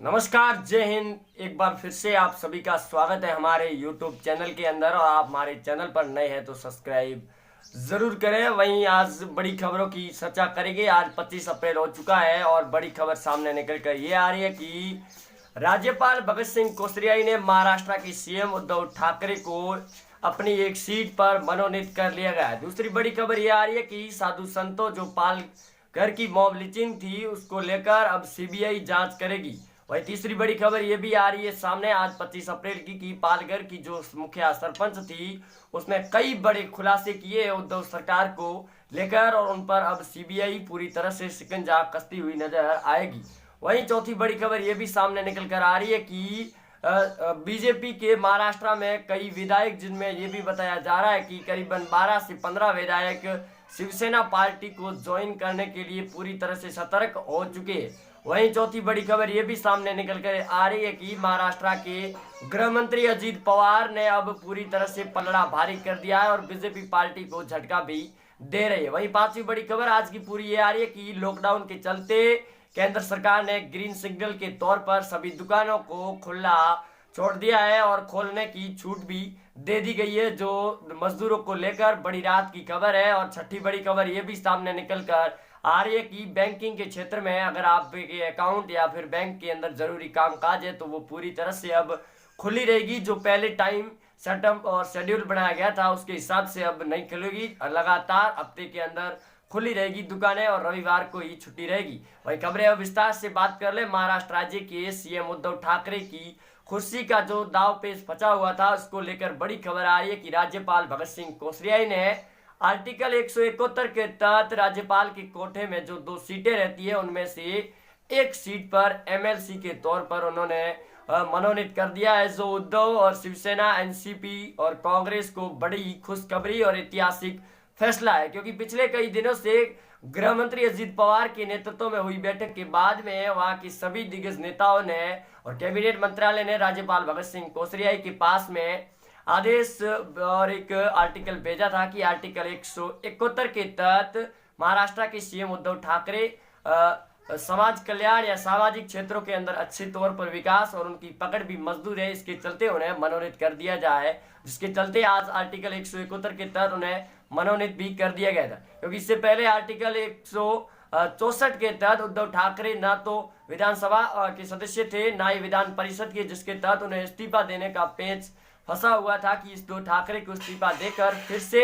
नमस्कार, जय हिंद। एक बार फिर से आप सभी का स्वागत है हमारे YouTube चैनल के अंदर। और आप हमारे चैनल पर नए हैं तो सब्सक्राइब जरूर करें। वहीं आज बड़ी खबरों की चर्चा करेंगे। आज 25 अप्रैल हो चुका है और बड़ी खबर सामने निकल कर ये आ रही है कि राज्यपाल भगत सिंह कोश्यारी ने महाराष्ट्र के सीएम उद्धव ठाकरे को अपनी एक सीट पर मनोनीत कर लिया गया है। दूसरी बड़ी खबर ये आ रही है कि साधु संतों जो पालघर की मॉब लिंचिंग थी उसको लेकर अब सीबीआई जांच करेगी। वही तीसरी बड़ी खबर ये भी आ रही है सामने आज 25 अप्रैल की कि पालघर की जो मुखिया सरपंच थी उसने कई बड़े खुलासे किए उद्धव सरकार को लेकर और उन पर अब सीबीआई पूरी तरह से शिकंजा कसती हुई नजर आएगी। वहीं चौथी बड़ी खबर ये भी सामने निकल कर आ रही है कि बीजेपी के महाराष्ट्र में कई विधायक, जिनमें ये भी बताया जा रहा है कि करीबन 12 से 15 विधायक शिवसेना पार्टी को ज्वाइन करने के लिए पूरी तरह से सतर्क हो चुके हैं। वहीं चौथी बड़ी खबर ये भी सामने निकल कर आ रही है कि महाराष्ट्र के गृह मंत्री अजीत पवार ने अब पूरी तरह से पलड़ा भारी कर दिया है और बीजेपी पार्टी को झटका भी दे रही है। वहीं पांचवी बड़ी खबर आज की पूरी ये आ रही है कि लॉकडाउन के चलते केंद्र सरकार ने ग्रीन सिग्नल के तौर पर सभी दुकानों को खुला छोड़ दिया है और खोलने की छूट भी दे दी गई है, जो मजदूरों को लेकर बड़ी राहत की खबर है। और छठी बड़ी खबर ये भी सामने निकल कर आ रही है कि बैंकिंग के क्षेत्र में अगर आपके अकाउंट या फिर बैंक के अंदर जरूरी कामकाज है तो वो पूरी तरह से अब खुली रहेगी। जो पहले टाइम सेटअप और शेड्यूल बनाया गया था उसके हिसाब से अब नहीं खुलेगी, लगातार हफ्ते के अंदर खुली रहेगी दुकानें और रविवार को ही छुट्टी रहेगी। वही खबरें अब विस्तार से बात कर ले। महाराष्ट्र राज्य के सीएम उद्धव ठाकरे की कुर्सी का जो दाव पेच फंसा हुआ था उसको लेकर बड़ी खबर आ रही है कि राज्यपाल भगत सिंह कोश्यारी ने आर्टिकल 171 के तहत राज्यपाल के कोटे में जो 2 सीटें रहती है उनमें से एक सीट पर एमएलसी के तौर पर उन्होंने मनोनीत कर दिया है, जो उद्धव और शिवसेना, एनसीपी और कांग्रेस को बड़ी खुशखबरी और ऐतिहासिक फैसला है। क्योंकि पिछले कई दिनों से गृह मंत्री अजीत पवार के नेतृत्व में हुई बैठक के बाद में वहां की सभी दिग्गज नेताओं ने और कैबिनेट मंत्रालय ने राज्यपाल भगत सिंह कोश्यारी के पास में आदेश और एक आर्टिकल भेजा था कि आर्टिकल 171 के तहत महाराष्ट्र के सीएम उद्धव ठाकरे समाज कल्याण या सामाजिक क्षेत्रों के अंदर अच्छे तौर पर विकास और उनकी पकड़ भी मजबूर है, इसके चलते उन्हें मनोनीत कर दिया जाए, जिसके चलते आज आर्टिकल 171 के तहत उन्हें मनोनीत भी कर दिया गया था। क्योंकि इससे पहले आर्टिकल 164 के तहत उद्धव ठाकरे ना तो विधानसभा के सदस्य थे ना ही विधान परिषद के, जिसके तहत उन्हें इस्तीफा देने का पेच फंसा हुआ था कि इस उद्धव ठाकरे को इस्तीफा देकर फिर से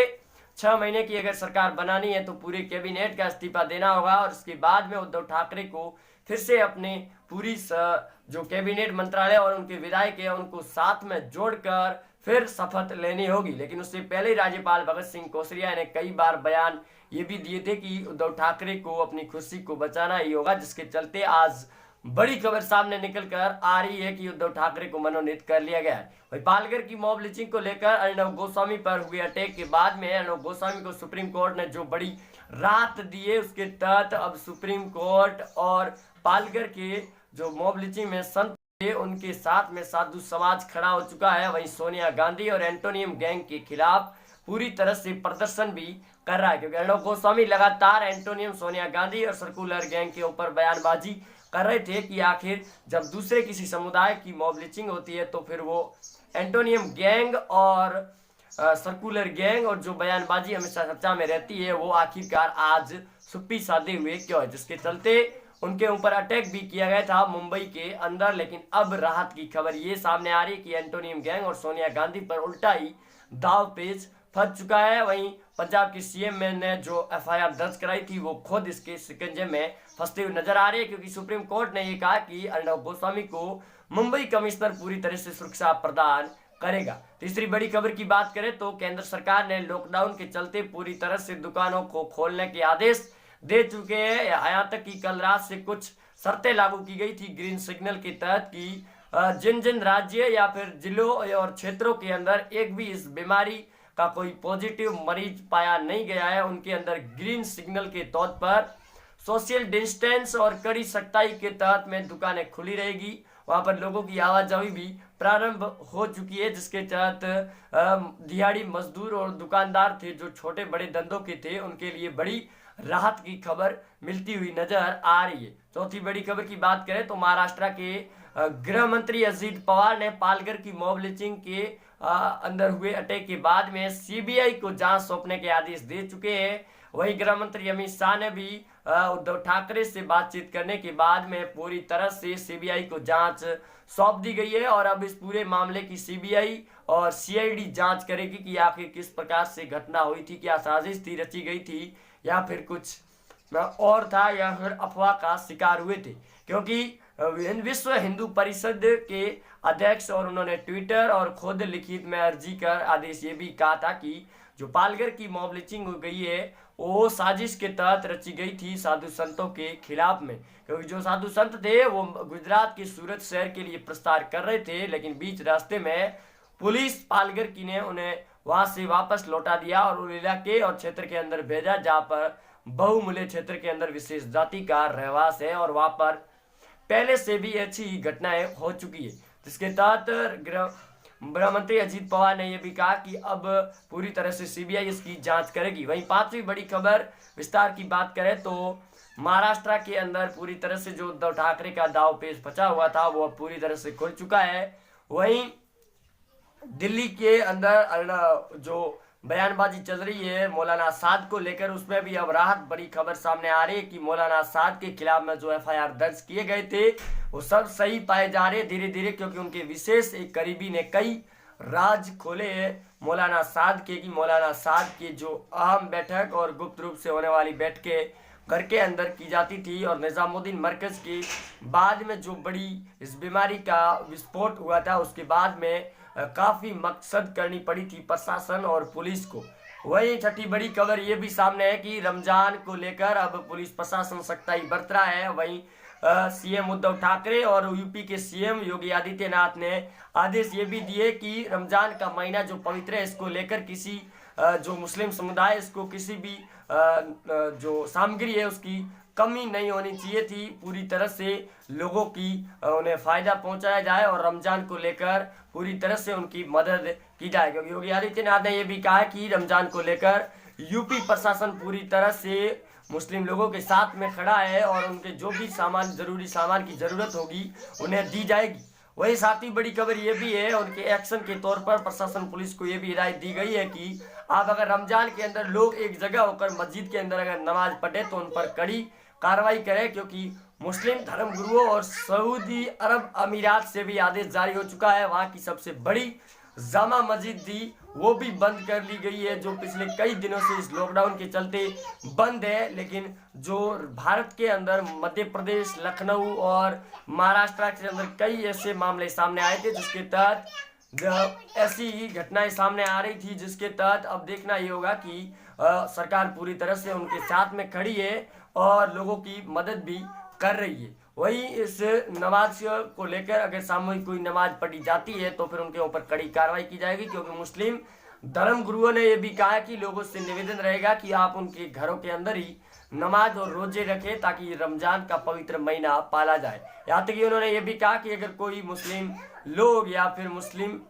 6 महीने की अगर सरकार बनानी है तो पूरे कैबिनेट का इस्तीफा देना होगा और उसके बाद में उद्धव ठाकरे को फिर से अपने पूरी जो कैबिनेट मंत्रालय और उनके विधायक है उनको साथ में जोड़कर फिर शपथ लेनी होगी। लेकिन उससे पहले राज्यपाल भगत सिंह कोश्यारी ने कई बार बयान ये भी दिए थे कि उद्धव ठाकरे को अपनी खुशी को बचाना ही होगा, जिसके चलते आज बड़ी खबर सामने निकल कर आ रही है कि उद्धव ठाकरे को मनोनीत कर लिया गया है। वही पालघर की मॉब लिंचिंग को लेकर अर्णव गोस्वामी पर हुए अटैक के बाद में अर्णव गोस्वामी को सुप्रीम कोर्ट ने जो बड़ी राहत दी है उसके तहत अब सुप्रीम कोर्ट और पालघर के जो मॉब लिंचिंग में संत थे उनके साथ में साधु समाज खड़ा हो चुका है। वहीं सोनिया गांधी और एंटोनियम गैंग के खिलाफ पूरी तरह से प्रदर्शन भी कर रहा है, क्योंकि अर्णव गोस्वामी लगातार एंटोनियम, सोनिया गांधी और सर्कुलर गैंग के ऊपर बयानबाजी कर रहे थे कि आखिर जब दूसरे किसी समुदाय की मॉब लिंचिंग होती है तो फिर वो एंटोनियम गैंग और सर्कुलर गैंग और जो बयानबाजी हमेशा चर्चा में रहती है वो आखिरकार आज सुप्पी साधे हुए क्यों है, जिसके चलते उनके ऊपर अटैक भी किया गया था मुंबई के अंदर। लेकिन अब राहत की खबर ये सामने आ रही है कि एंटोनियम गैंग और सोनिया गांधी पर उल्टा ही दाव पेच फंस चुका है। वहीं पंजाब की सीएम ने जो एफआईआर दर्ज कराई थी वो खुद इसके शिकंजे में फंसते हुए नजर आ रही है, क्योंकि सुप्रीम कोर्ट ने ये कहा कि अर्णव गोस्वामी को मुंबई कमिश्नर पूरी तरह से सुरक्षा प्रदान करेगा। तीसरी बड़ी खबर की बात करें तो केंद्र सरकार ने लॉकडाउन के चलते पूरी तरह से दुकानों को खोलने के आदेश दे चुके हैं। यहाँ तक कि कल रात से कुछ शर्तें लागू की गई थी ग्रीन सिग्नल के तहत कि जिन जिन राज्य या फिर जिलों और क्षेत्रों के अंदर एक भी इस बीमारी का कोई पॉजिटिव मरीज पाया नहीं गया है उनके अंदर ग्रीन सिग्नल के तौर पर सोशल डिस्टेंस और कड़ी सख्ताई के तहत में दुकानें खुली रहेगी। वहां पर लोगों की आवाजाही भी प्रारंभ हो चुकी है, जिसके तहत दिहाड़ी मजदूर और दुकानदार थे जो छोटे बड़े धंधों के थे उनके लिए बड़ी राहत की खबर मिलती हुई नजर आ रही है। चौथी बड़ी खबर की बात करें तो महाराष्ट्र के गृह मंत्री अजीत पवार ने पालघर की मॉब लिंचिंग के अंदर हुए अटैक के बाद में सीबीआई को जांच सौंपने के आदेश दे चुके हैं। वहीं गृह मंत्री अमित शाह ने भी उद्धव ठाकरे से बातचीत करने के बाद में पूरी तरह से सीबीआई को जांच सौंप दी गई है और अब इस पूरे मामले की सीबीआई और सीआईडी जांच करेगी कि आखिर किस प्रकार से घटना हुई थी, क्या साजिश थी, रची गई थी या फिर कुछ और था या फिर अफवाह का शिकार हुए थे। क्योंकि विश्व हिंदू परिषद के अध्यक्ष और उन्होंने ट्विटर और खुद लिखित में अर्जी कर आदेश ये भी कहा था कि जो पालघर की मॉब लिंचिंग हो गई है वो साजिश के तहत रची गई थी साधु संतों के खिलाफ में। क्योंकि जो साधु संत थे वो गुजरात के सूरत शहर के लिए प्रस्थान कर रहे थे, लेकिन बीच रास्ते में पुलिस पालघर की ने उन्हें वहां से वापस लौटा दिया और उन इलाके और क्षेत्र के अंदर भेजा जहां पर बहुमूल्य क्षेत्र के अंदर विशेष जाति का रहवास है और वहां पर पहले से भी अच्छी घटनाएं हो चुकी है, जिसके तहत गृह मंत्री अजीत पवार ने यह भी कहा कि अब पूरी तरह से सीबीआई इसकी जांच करेगी। वहीं पांचवी बड़ी खबर विस्तार की बात करें तो महाराष्ट्र के अंदर पूरी तरह से जो उद्धव ठाकरे का दाव पेच बचा हुआ था वो अब पूरी तरह से खुल चुका है। वहीं दिल्ली के अंदर जो बयानबाजी चल रही है मौलाना साद को लेकर, उसमें भी अब राहत बड़ी खबर सामने आ रही है कि मौलाना साद के खिलाफ में जो एफआईआर दर्ज किए गए थे वो सब सही पाए जा रहे धीरे धीरे, क्योंकि उनके विशेष एक करीबी ने कई राज खोले हैं मौलाना साद के कि मौलाना साद की जो अहम बैठक और गुप्त रूप से होने वाली बैठकें घर के अंदर की जाती थी और निजामुद्दीन मरकज के बाद में जो बड़ी इस बीमारी का विस्फोट हुआ था उसके बाद में काफी मकसद करनी पड़ी थी प्रशासन और पुलिस को। वही छठी बड़ी खबर ये भी सामने है कि रमजान को लेकर अब पुलिस प्रशासन सख्ताई बरत रहा है। वहीं सीएम उद्धव ठाकरे और यूपी के सीएम योगी आदित्यनाथ ने आदेश ये भी दिए कि रमजान का महीना जो पवित्र है इसको लेकर किसी जो मुस्लिम समुदाय इसको किसी भी जो सामग्री है उसकी कमी नहीं होनी चाहिए थी, पूरी तरह से लोगों की उन्हें फायदा पहुंचाया जाए और रमजान को लेकर पूरी तरह से उनकी मदद की जाए। क्योंकि योगी आदित्यनाथ ने यह भी कहा कि रमजान को लेकर यूपी प्रशासन पूरी तरह से मुस्लिम लोगों के साथ में खड़ा है और उनके जो भी जरूरी सामान की जरूरत होगी उन्हें दी जाएगी। वही साथ ही बड़ी खबर ये भी है उनके एक्शन के तौर पर प्रशासन पुलिस को ये भी हिदायत दी गई है कि आप अगर रमजान के अंदर लोग एक जगह होकर मस्जिद के अंदर अगर नमाज पढ़े तो उन पर कड़ी कार्रवाई करें, क्योंकि मुस्लिम धर्मगुरुओं और सऊदी अरब अमीरात से भी आदेश जारी हो चुका है। वहां की सबसे बड़ी जामा मस्जिद थी वो भी बंद कर ली गई है, जो पिछले कई दिनों से इस लॉकडाउन के चलते बंद है। लेकिन जो भारत के अंदर मध्य प्रदेश, लखनऊ और महाराष्ट्र के अंदर कई ऐसे मामले सामने आए थे जिसके तहत ऐसी ही घटनाएं सामने आ रही थी, जिसके तहत अब देखना ये होगा कि सरकार पूरी तरह से उनके साथ में खड़ी है और लोगों की मदद भी कर रही है। वही इस नमाज को लेकर अगर सामूहिक कोई नमाज पढ़ी जाती है तो फिर उनके ऊपर कड़ी कार्रवाई की जाएगी, क्योंकि मुस्लिम धर्म गुरुओं ने यह भी कहा कि लोगों से निवेदन रहेगा कि आप उनके घरों के अंदर ही नमाज और रोजे रखें ताकि रमजान का पवित्र महीना पाला जाए। यहाँ तक कि उन्होंने ये भी कहा कि अगर कोई मुस्लिम लोग या फिर मुस्लिम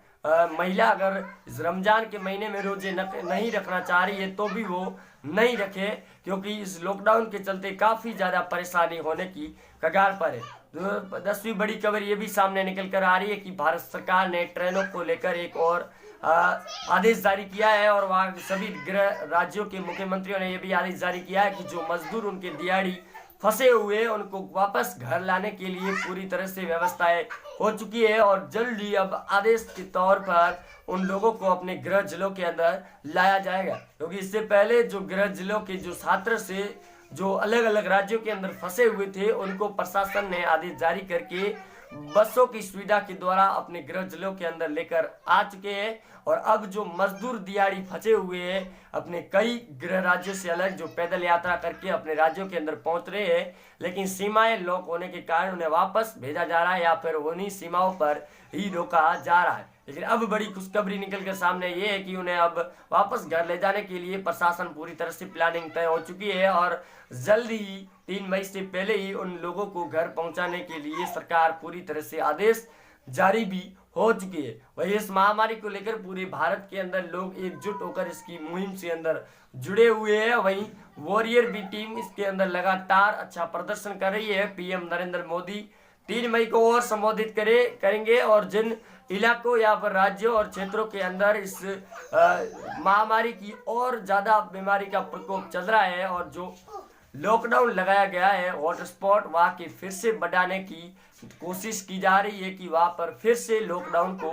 महिला अगर इस रमजान के महीने में रोजे नहीं रखना चाह रही है तो भी वो नहीं रखे, क्योंकि इस लॉकडाउन के चलते काफी ज्यादा परेशानी होने की कगार पर है। तो 10वीं बड़ी खबर ये भी सामने निकल कर आ रही है कि भारत सरकार ने ट्रेनों को लेकर एक और आदेश जारी किया है और वहाँ सभी गृह राज्यों के मुख्यमंत्रियों ने यह भी आदेश जारी किया है कि जो मजदूर उनके दिहाड़ी फंसे हुए उनको वापस घर लाने के लिए पूरी तरह से व्यवस्थाएं हो चुकी है और जल्द ही अब आदेश के तौर पर उन लोगों को अपने गृह जिलों के अंदर लाया जाएगा। क्योंकि इससे पहले जो गृह जिलों के जो छात्र से जो अलग अलग राज्यों के अंदर फंसे हुए थे उनको प्रशासन ने आदेश जारी करके बसों की सुविधा के द्वारा अपने गृह जिलों के अंदर लेकर आ चुके हैं। और अब जो मजदूर दिहाड़ी फंसे हुए हैं अपने कई गृह राज्यों से अलग, जो पैदल यात्रा करके अपने राज्यों के अंदर पहुंच रहे हैं, लेकिन सीमाएं लॉक होने के कारण उन्हें वापस भेजा जा रहा है या फिर उन्हीं सीमाओं पर ही रोका जा रहा है। लेकिन अब बड़ी खुशखबरी निकल कर सामने ये है कि उन्हें अब वापस घर ले जाने के लिए प्रशासन पूरी तरह से प्लानिंग तय हो चुकी है और जल्द ही 3 मई से पहले ही उन लोगों को घर पहुंचाने के लिए सरकार पूरी तरह से आदेश जारी भी हो चुकी है। वही इस महामारी को लेकर पूरे भारत के अंदर लोग एकजुट होकर इसकी मुहिम से अंदर जुड़े हुए हैं। वहीं वॉरियर भी टीम इसके अंदर लगातार अच्छा प्रदर्शन कर रही है। पीएम नरेंद्र मोदी 3 मई को और संबोधित करेंगे और जिन इलाकों या फिर राज्यों और क्षेत्रों के अंदर इस महामारी की और ज्यादा बीमारी का प्रकोप चल रहा है और जो लॉकडाउन लगाया गया है हॉटस्पॉट वहां के फिर से बढ़ाने की कोशिश की जा रही है कि वहां पर फिर से लॉकडाउन को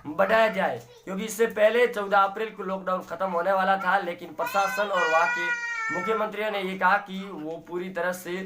बढ़ाया जाए, क्योंकि इससे पहले 14 अप्रैल को लॉकडाउन खत्म होने वाला था, लेकिन प्रशासन और वहां के मुख्यमंत्रियों ने ये कहा कि वो पूरी तरह से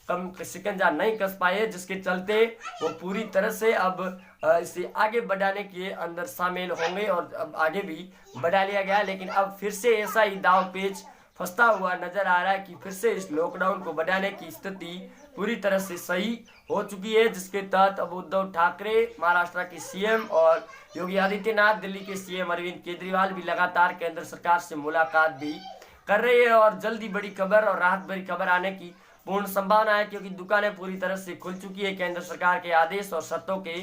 कम शिकंजा नहीं कस पाए, जिसके चलते वो पूरी तरह से अब इसे आगे बढ़ाने के अंदर शामिल होंगे और अब आगे भी बढ़ा लिया गया। लेकिन अब फिर से ऐसा ही दाव पेच फंसता हुआ नजर आ रहा है कि फिर से इस लॉकडाउन को बढ़ाने की स्थिति पूरी तरह से सही हो चुकी है, जिसके तहत अब उद्धव ठाकरे महाराष्ट्र के सीएम और योगी आदित्यनाथ दिल्ली के सीएम अरविंद केजरीवाल भी लगातार केंद्र सरकार से मुलाकात भी कर रहे हैं और जल्दी बड़ी खबर और राहत भरी खबर आने की पूर्ण संभावना है, क्योंकि दुकानें पूरी तरह से खुल चुकी है केंद्र सरकार के आदेश और शर्तों के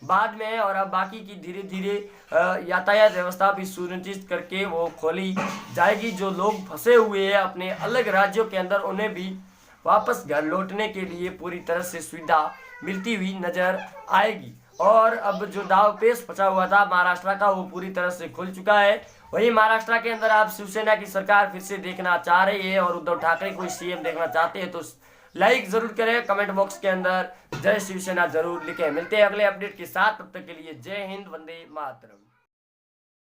बाद में, और अब बाकी की धीरे धीरे यातायात व्यवस्था भी सुनिश्चित करके वो खोली जाएगी। जो लोग फंसे हुए हैं अपने अलग राज्यों के अंदर उन्हें भी वापस घर लौटने के लिए पूरी तरह से सुविधा मिलती हुई नजर आएगी। और अब जो दाव पेच फंसा हुआ था महाराष्ट्र का वो पूरी तरह से खुल चुका है। वही महाराष्ट्र के अंदर आप शिवसेना की सरकार फिर से देखना चाह रही है और उद्धव ठाकरे को सीएम देखना चाहते हैं तो लाइक जरूर करें, कमेंट बॉक्स के अंदर जय शिवसेना जरूर लिखें। मिलते हैं अगले अपडेट के साथ, तब तक के लिए जय हिंद, वंदे मातरम।